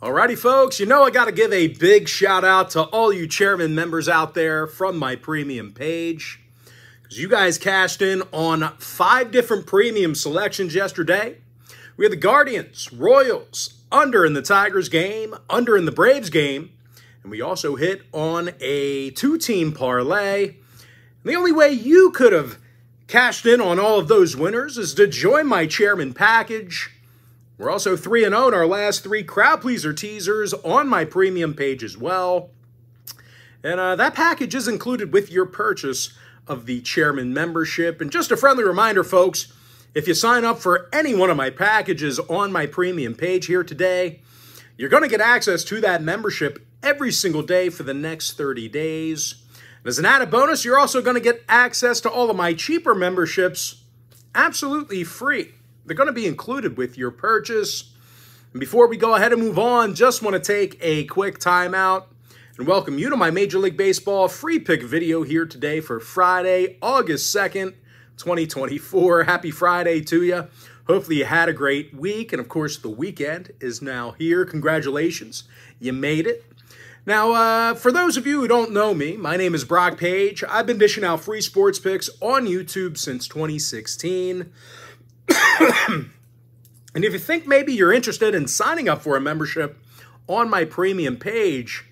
Alrighty, folks, you know I got to give a big shout out to all you chairman members out there from my premium page, because you guys cashed in on 5 different premium selections yesterday. We had the Guardians, Royals, under in the Tigers game, under in the Braves game, and we also hit on a 2-team parlay. And the only way you could have cashed in on all of those winners is to join my chairman package. We're also 3-0 in our last 3 crowd pleaser teasers on my premium page as well. And that package is included with your purchase of the chairman membership. And just a friendly reminder, folks, if you sign up for any one of my packages on my premium page here today, you're going to get access to that membership every single day for the next 30 days. And as an added bonus, you're also going to get access to all of my cheaper memberships absolutely free. They're going to be included with your purchase. And before we go ahead and move on, just want to take a quick time out and welcome you to my Major League Baseball free pick video here today for Friday, August 2nd, 2024. Happy Friday to you. Hopefully you had a great week. And of course, the weekend is now here. Congratulations. You made it. Now, for those of you who don't know me, my name is Brock Page. I've been dishing out free sports picks on YouTube since 2016. And if you think maybe you're interested in signing up for a membership on my premium page,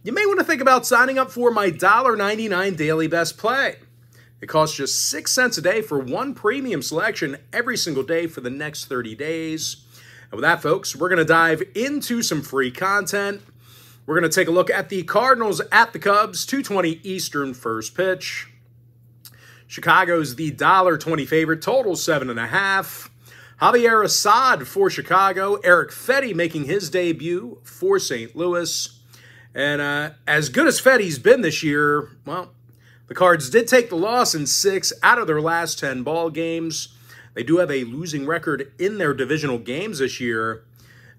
you may want to think about signing up for my $1.99 daily best play. It costs just 6 cents a day for one premium selection every single day for the next 30 days. And with that, folks, we're going to dive into some free content. We're going to take a look at the Cardinals at the Cubs, 2:20 Eastern first pitch. Chicago's the $1.20 favorite, total 7.5. Javier Assad for Chicago. Eric Fetty making his debut for St. Louis. And as good as Fetty's been this year, well, the Cards did take the loss in 6 out of their last 10 ball games. They do have a losing record in their divisional games this year.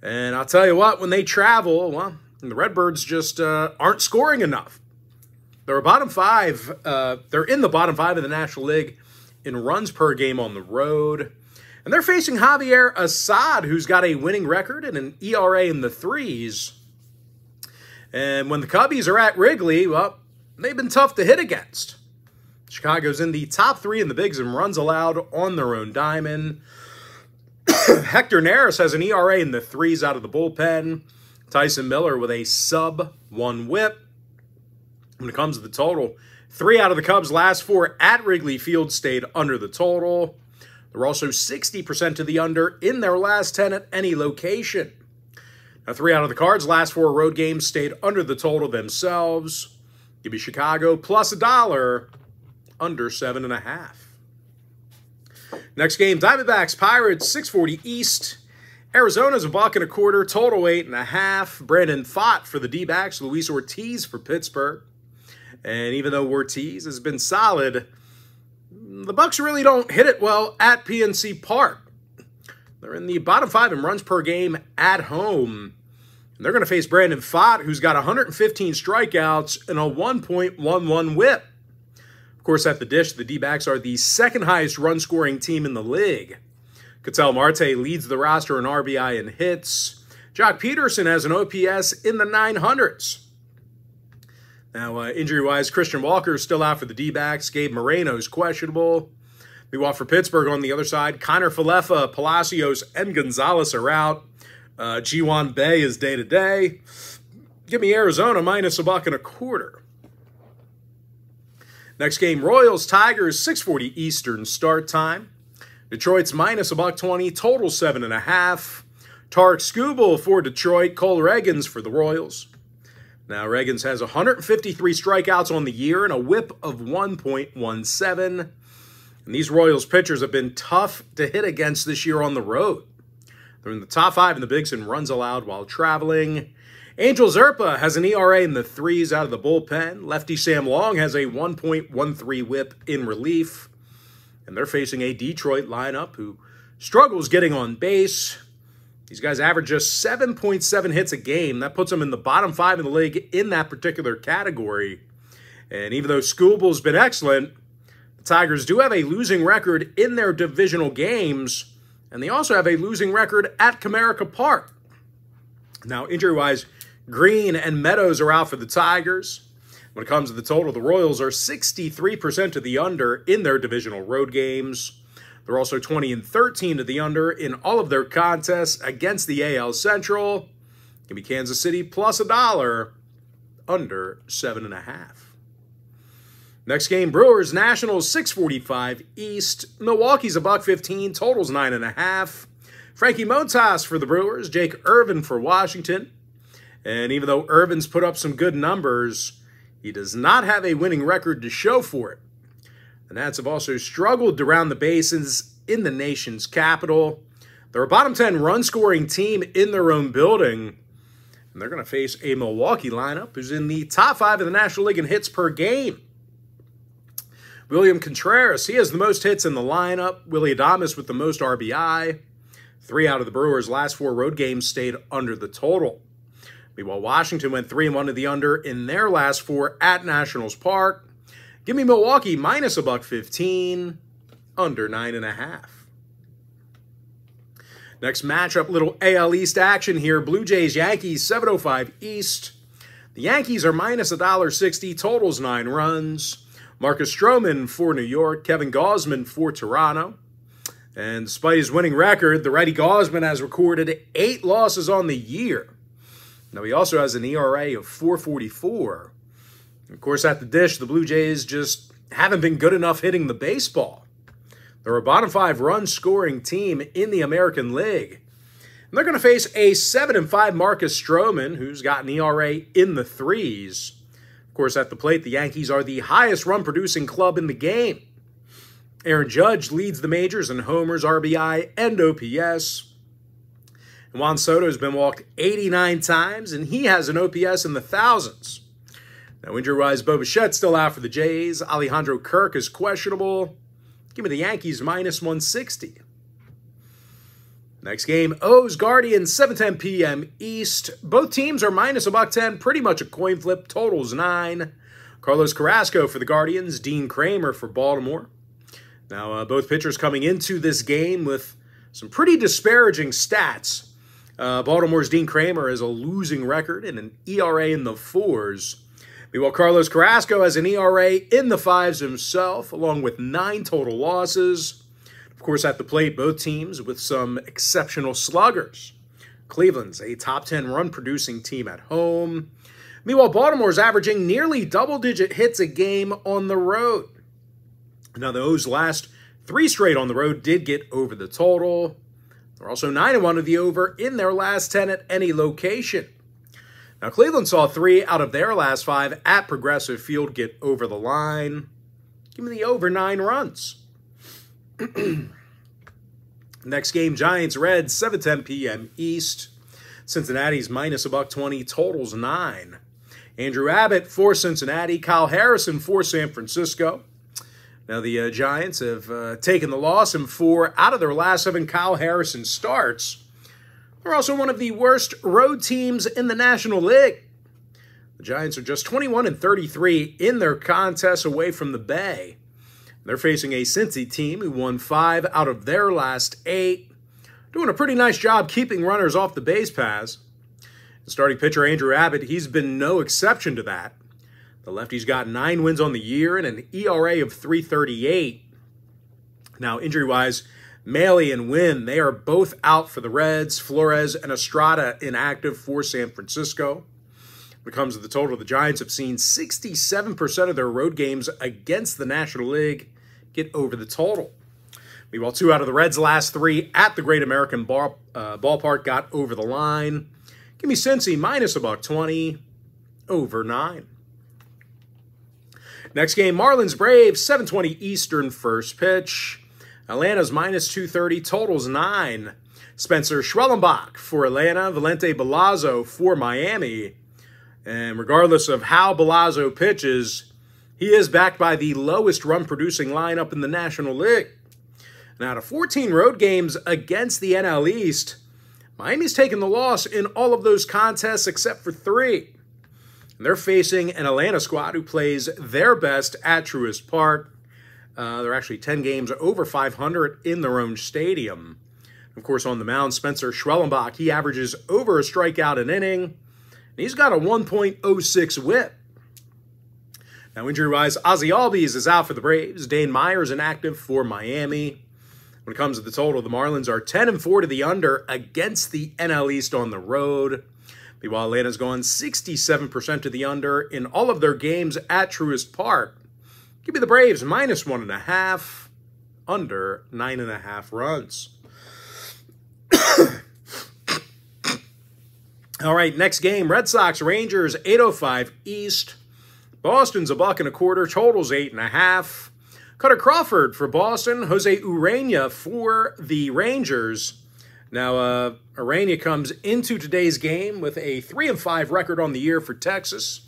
And I'll tell you what, when they travel, well, the Redbirds just aren't scoring enough. They're bottom 5. They're in the bottom 5 of the National League in runs per game on the road. And they're facing Javier Assad, who's got a winning record and an ERA in the 3s. And when the Cubbies are at Wrigley, well, they've been tough to hit against. Chicago's in the top 3 in the bigs in runs allowed on their own diamond. Hector Neris has an ERA in the 3s out of the bullpen. Tyson Miller with a sub-1 whip. When it comes to the total, 3 out of the Cubs' last 4 at Wrigley Field stayed under the total. They're also 60% to the under in their last 10 at any location. Now, 3 out of the Cards' last 4 road games stayed under the total themselves. Give me Chicago plus $1, under 7.5. Next game, Diamondbacks, Pirates, 6:40 East. Arizona's $1.25, total 8.5. Brandon Pfaadt for the D-backs, Luis Ortiz for Pittsburgh. And even though Ortiz has been solid, the Bucks really don't hit it well at PNC Park. They're in the bottom 5 in runs per game at home. And they're going to face Brandon Pfaadt, who's got 115 strikeouts and a 1.11 whip. Of course, at the dish, the D-backs are the 2nd highest run-scoring team in the league. Ketel Marte leads the roster in RBI and hits. Jock Peterson has an OPS in the 900s. Now, injury-wise, Christian Walker is still out for the D-backs. Gabe Moreno's questionable. Meanwhile, for Pittsburgh on the other side, Connor Falefa, Palacios, and Gonzalez are out. Ji-Hwan Bae is day-to-day. Give me Arizona minus $1.25. Next game, Royals, Tigers, 6:40 Eastern start time. Detroit's minus $1.20, total 7.5. Tarek Skubal for Detroit, Cole Reagans for the Royals. Now, Reagans has 153 strikeouts on the year and a whip of 1.17. And these Royals pitchers have been tough to hit against this year on the road. They're in the top 5 in the bigs in runs allowed while traveling. Angel Zerpa has an ERA in the 3s out of the bullpen. Lefty Sam Long has a 1.13 whip in relief. And they're facing a Detroit lineup who struggles getting on base. These guys average just 7.7 hits a game. That puts them in the bottom 5 in the league in that particular category. And even though Skubal's been excellent, the Tigers do have a losing record in their divisional games, and they also have a losing record at Comerica Park. Now, injury-wise, Green and Meadows are out for the Tigers. When it comes to the total, the Royals are 63% to the under in their divisional road games. They're also 20-13 to the under in all of their contests against the AL Central. Give me Kansas City plus $1, under 7.5. Next game, Brewers Nationals 645 East. Milwaukee's $1.15, totals 9.5. Frankie Montas for the Brewers, Jake Irvin for Washington. And even though Irvin's put up some good numbers, he does not have a winning record to show for it. The Nats have also struggled to round the bases in the nation's capital. They're a bottom 10 run-scoring team in their own building. And they're going to face a Milwaukee lineup who's in the top 5 of the National League in hits per game. William Contreras, he has the most hits in the lineup. Willy Adames with the most RBI. 3 out of the Brewers' last 4 road games stayed under the total. Meanwhile, Washington went 3-1 to the under in their last 4 at Nationals Park. Give me Milwaukee minus $1.15, under 9.5. Next matchup, little AL East action here. Blue Jays, Yankees, 7:05 East. The Yankees are minus $1.60, totals 9 runs. Marcus Stroman for New York, Kevin Gausman for Toronto. And despite his winning record, the righty Gausman has recorded 8 losses on the year. Now, he also has an ERA of 4.44. Of course, at the dish, the Blue Jays just haven't been good enough hitting the baseball. They're a bottom 5 run-scoring team in the American League. And they're going to face a 7-5 Marcus Stroman, who's got an ERA in the 3s. Of course, at the plate, the Yankees are the highest run-producing club in the game. Aaron Judge leads the majors in homers, RBI, and OPS. And Juan Soto has been walked 89 times, and he has an OPS in the thousands. Now, injury-wise, Bo Bichette's still out for the Jays. Alejandro Kirk is questionable. Give me the Yankees minus 160. Next game, O's Guardians, 7:10 p.m. East. Both teams are minus $1.10, pretty much a coin flip. Totals 9. Carlos Carrasco for the Guardians, Dean Kramer for Baltimore. Now, both pitchers coming into this game with some pretty disparaging stats. Baltimore's Dean Kramer has a losing record and an ERA in the 4s. Meanwhile, Carlos Carrasco has an ERA in the 5s himself, along with 9 total losses. Of course, at the plate, both teams with some exceptional sluggers. Cleveland's a top 10 run-producing team at home. Meanwhile, Baltimore's averaging nearly double-digit hits a game on the road. Now, the O's last 3 straight on the road did get over the total. They're also 9-1 of the over in their last 10 at any location. Now, Cleveland saw 3 out of their last 5 at Progressive Field get over the line. Give me the over 9 runs. Next game, Giants-Reds, 7:10 p.m. East. Cincinnati's minus $1.20, totals 9. Andrew Abbott for Cincinnati, Kyle Harrison for San Francisco. Now, the Giants have taken the loss in 4 out of their last 7 Kyle Harrison starts. They're also one of the worst road teams in the National League. The Giants are just 21-33 in their contests away from the Bay. They're facing a Cincy team who won 5 out of their last 8. Doing a pretty nice job keeping runners off the base paths. The starting pitcher, Andrew Abbott, he's been no exception to that. The lefty's got 9 wins on the year and an ERA of 3.38. Now, injury-wise, Maile and Wynn, they are both out for the Reds. Flores and Estrada inactive for San Francisco. When it comes to the total, the Giants have seen 67% of their road games against the National League get over the total. Meanwhile, 2 out of the Reds' last 3 at the Great American Ballpark got over the line. Give me Cincy minus $1.20, over 9. Next game, Marlins-Braves, 7:20 Eastern, first pitch. Atlanta's minus 230, totals 9. Spencer Schwellenbach for Atlanta, Valente Belazzo for Miami. And regardless of how Belazzo pitches, he is backed by the lowest run-producing lineup in the National League. Now, out of 14 road games against the NL East, Miami's taken the loss in all of those contests except for 3. And they're facing an Atlanta squad who plays their best at Truist Park. They're actually 10 games over 500 in their own stadium. Of course, on the mound, Spencer Schwellenbach, he averages over a strikeout an inning, and he's got a 1.06 whip. Now, injury-wise, Ozzie Albies is out for the Braves. Dane Myers inactive for Miami. When it comes to the total, the Marlins are 10-4 to the under against the NL East on the road. Meanwhile, Atlanta's gone 67% to the under in all of their games at Truist Park. Give me the Braves -1.5, under 9.5 runs. All right, next game, Red Sox Rangers, 8:05 East. Boston's $1.25, totals 8.5. Cutter Crawford for Boston, Jose Urena for the Rangers. Now, Urena comes into today's game with a 3-5 record on the year for Texas.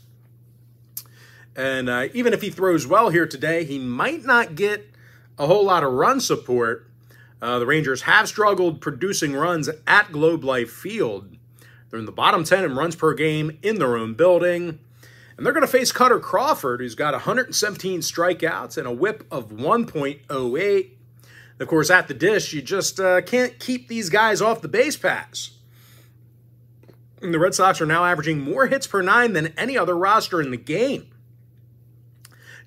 And even if he throws well here today, he might not get a whole lot of run support. The Rangers have struggled producing runs at Globe Life Field. They're in the bottom 10 in runs per game in their own building. And they're going to face Cutter Crawford, who's got 117 strikeouts and a whip of 1.08. Of course, at the dish, you just can't keep these guys off the base paths. And the Red Sox are now averaging more hits per 9 than any other roster in the game.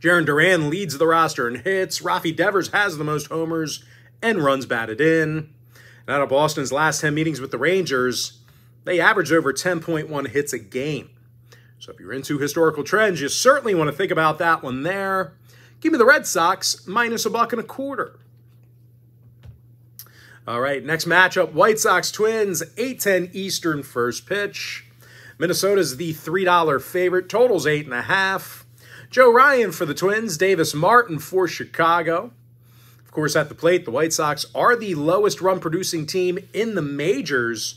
Jarren Duran leads the roster in hits. Rafi Devers has the most homers and runs batted in. And out of Boston's last 10 meetings with the Rangers, they averaged over 10.1 hits a game. So if you're into historical trends, you certainly want to think about that one there. Give me the Red Sox -$1.25. All right, next matchup, White Sox Twins, 8:10 Eastern first pitch. Minnesota's the $3 favorite, totals 8.5. Joe Ryan for the Twins, Davis Martin for Chicago. Of course, at the plate, the White Sox are the lowest run-producing team in the majors.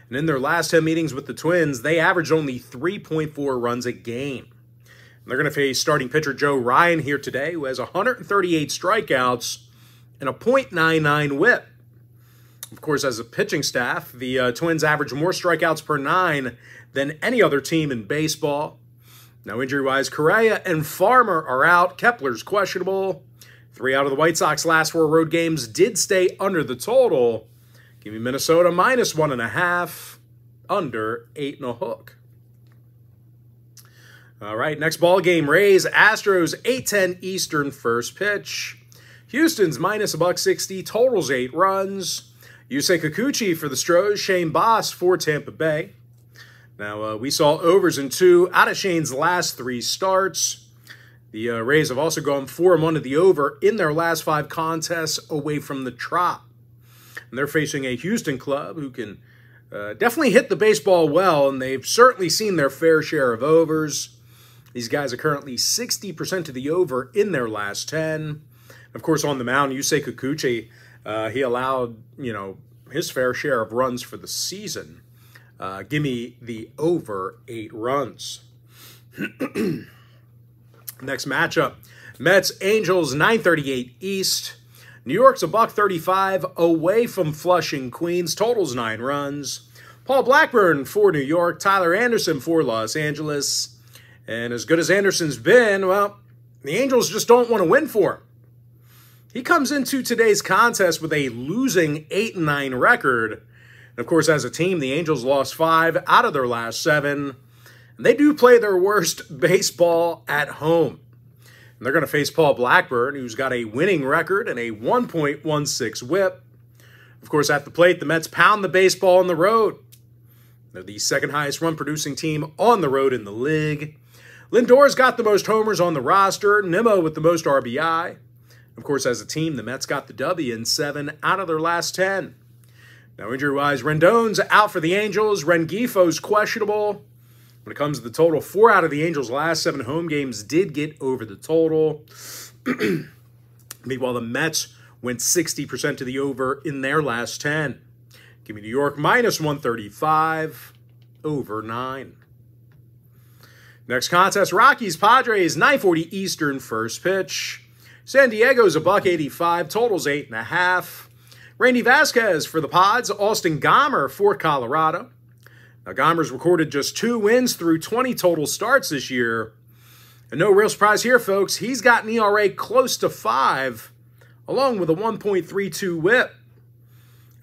And in their last 10 meetings with the Twins, they averaged only 3.4 runs a game. And they're going to face starting pitcher Joe Ryan here today, who has 138 strikeouts and a .99 whip. Of course, as a pitching staff, the Twins average more strikeouts per 9 than any other team in baseball. Now, injury-wise, Correa and Farmer are out. Kepler's questionable. 3 out of the White Sox last 4 road games did stay under the total. Give me Minnesota -1.5, under 8.5. All right, next ball game, Rays, Astros, 8:10 Eastern first pitch. Houston's -$1.60, totals 8 runs. Yusei Kikuchi for the Stros, Shane Baz for Tampa Bay. Now, we saw overs in 2 out of Shane's last 3 starts. The Rays have also gone 4-1 to the over in their last 5 contests away from the trot. And they're facing a Houston club who can definitely hit the baseball well, and they've certainly seen their fair share of overs. These guys are currently 60% to the over in their last 10. Of course, on the mound, Yusei Kikuchi, he allowed, his fair share of runs for the season. Give me the over 8 runs. Next matchup, Mets, Angels, 9:38 East. New York's $1.35 away from Flushing, Queens. Totals 9 runs. Paul Blackburn for New York. Tyler Anderson for Los Angeles. And as good as Anderson's been, well, the Angels just don't want to win for him. He comes into today's contest with a losing 8-9 record. And of course, as a team, the Angels lost 5 out of their last 7. And they do play their worst baseball at home. And they're going to face Paul Blackburn, who's got a winning record and a 1.16 whip. Of course, at the plate, the Mets pound the baseball on the road. They're the second highest run-producing team on the road in the league. Lindor's got the most homers on the roster. Nimmo with the most RBI. Of course, as a team, the Mets got the W in 7 out of their last 10. Now, injury-wise, Rendon's out for the Angels. Rengifo's questionable. When it comes to the total, 4 out of the Angels' last 7 home games did get over the total. Meanwhile, the Mets went 60% to the over in their last 10. Give me New York -135, over 9. Next contest, Rockies, Padres, 9:40 Eastern first pitch. San Diego's $1.85, totals 8.5. Randy Vasquez for the Pods, Austin Gomber for Colorado. Now, Gomber's recorded just 2 wins through 20 total starts this year. And no real surprise here, folks. He's got an ERA close to 5, along with a 1.32 whip.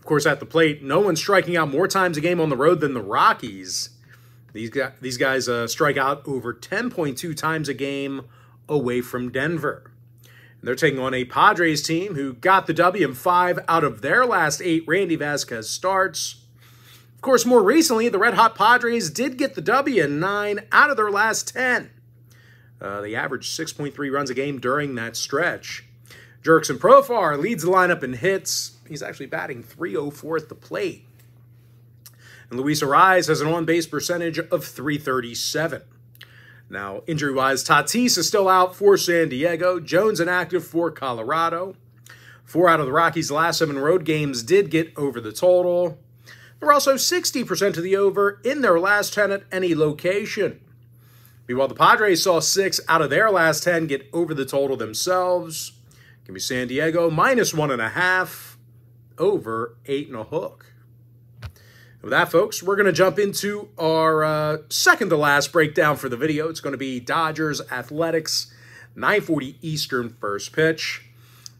Of course, at the plate, no one's striking out more times a game on the road than the Rockies. These guys strike out over 10.2 times a game away from Denver. And they're taking on a Padres team who got the W in 5 out of their last 8 Randy Vasquez starts. Of course, more recently, the red-hot Padres did get the W in 9 out of their last 10. They averaged 6.3 runs a game during that stretch. Jurickson Profar leads the lineup in hits. He's actually batting .304 at the plate. And Luis Arraez has an on-base percentage of .337. Now, injury-wise, Tatis is still out for San Diego. Jones inactive for Colorado. 4 out of the Rockies' last 7 road games did get over the total. They're also 60% to the over in their last 10 at any location. Meanwhile, the Padres saw 6 out of their last 10 get over the total themselves. Give me San Diego -1.5 over 8.5. With that, folks, we're going to jump into our second to last breakdown for the video. It's going to be Dodgers Athletics, 9:40 Eastern first pitch.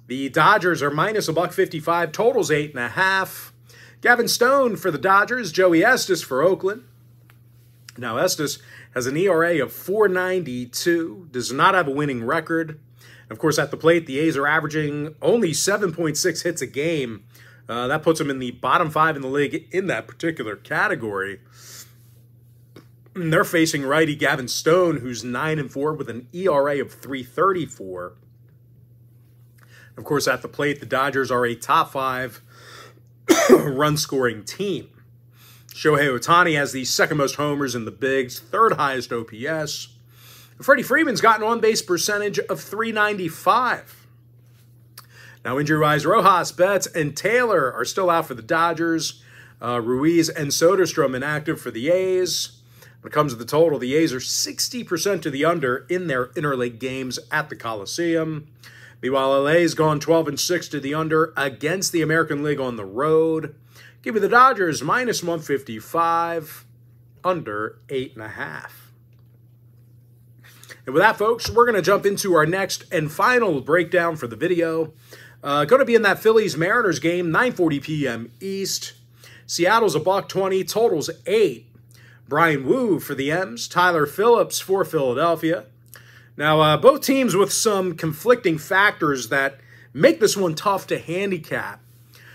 The Dodgers are -155, totals 8.5. Gavin Stone for the Dodgers, Joey Estes for Oakland. Now, Estes has an ERA of .492, does not have a winning record. Of course, at the plate, the A's are averaging only 7.6 hits a game. That puts them in the bottom 5 in the league in that particular category. And they're facing righty Gavin Stone, who's 9-4 with an ERA of .334. Of course, at the plate, the Dodgers are a top 5 run-scoring team. Shohei Ohtani has the second most homers in the bigs, third highest OPS. Freddie Freeman's got an on-base percentage of .395. Now, injury-wise, Rojas, Betts, and Taylor are still out for the Dodgers. Ruiz and Soderstrom inactive for the A's. When it comes to the total, the A's are 60% to the under in their interleague games at the Coliseum. Meanwhile, LA's gone 12-6 to the under against the American League on the road. Give me the Dodgers -155, under 8.5. And with that, folks, we're going to jump into our next and final breakdown for the video. Going to be in that Phillies-Mariners game, 9:40 p.m. East. Seattle's $1.20, totals 8. Brian Wu for the M's, Tyler Phillips for Philadelphia. Now, both teams with some conflicting factors that make this one tough to handicap.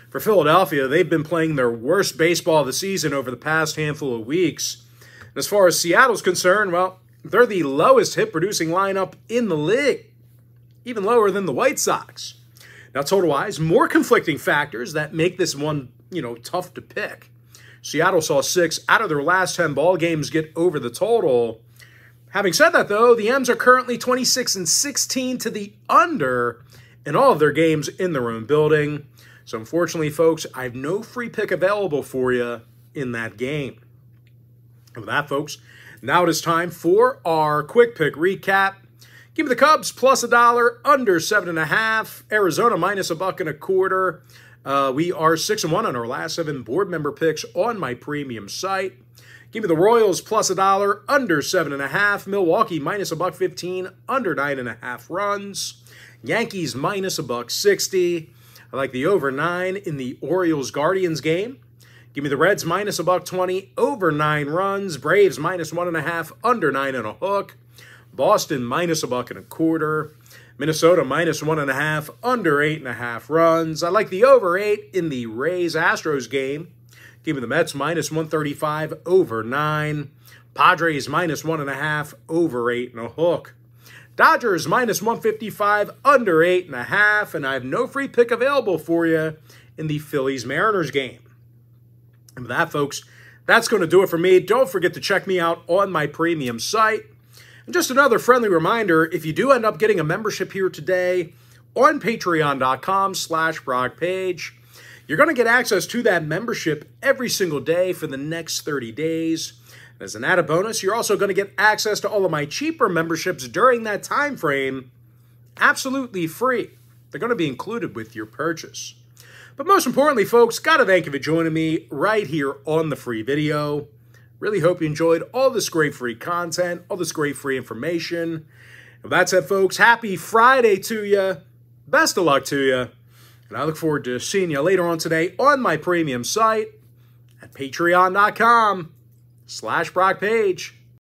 For Philadelphia, they've been playing their worst baseball of the season over the past handful of weeks. And as far as Seattle's concerned, well, they're the lowest hit-producing lineup in the league, even lower than the White Sox. Now, total-wise, more conflicting factors that make this one, tough to pick. Seattle saw 6 out of their last 10 ball games get over the total. Having said that, though, the M's are currently 26-16 to the under in all of their games in their own building. So, unfortunately, folks, I have no free pick available for you in that game. And with that, folks, now it is time for our quick pick recap. Give me the Cubs +$1, under 7.5. Arizona -$1.25. We are 6-1 on our last 7 board member picks on my premium site. Give me the Royals +$1, under 7.5. Milwaukee -$1.15, under 9.5 runs. Yankees -$1.60. I like the over 9 in the Orioles-Guardians game. Give me the Reds -$1.20, over 9 runs. Braves -1.5, under 9.5. Boston -$1.25. Minnesota -1.5, under 8.5 runs. I like the over 8 in the Rays-Astros game. Give me the Mets -135, over 9. Padres -1.5, over 8.5. Dodgers -155, under 8.5. And I have no free pick available for you in the Phillies-Mariners game. And with that, folks, that's going to do it for me. Don't forget to check me out on my premium site. And just another friendly reminder, if you do end up getting a membership here today on patreon.com/BrockPage, you're going to get access to that membership every single day for the next 30 days. And as an added bonus, you're also going to get access to all of my cheaper memberships during that time frame, absolutely free. They're going to be included with your purchase. But most importantly, folks, got to thank you for joining me right here on the free video. Really hope you enjoyed all this great free content, all this great free information. And with that said, folks, happy Friday to you. Best of luck to you. And I look forward to seeing you later on today on my premium site at patreon.com/BrockPage.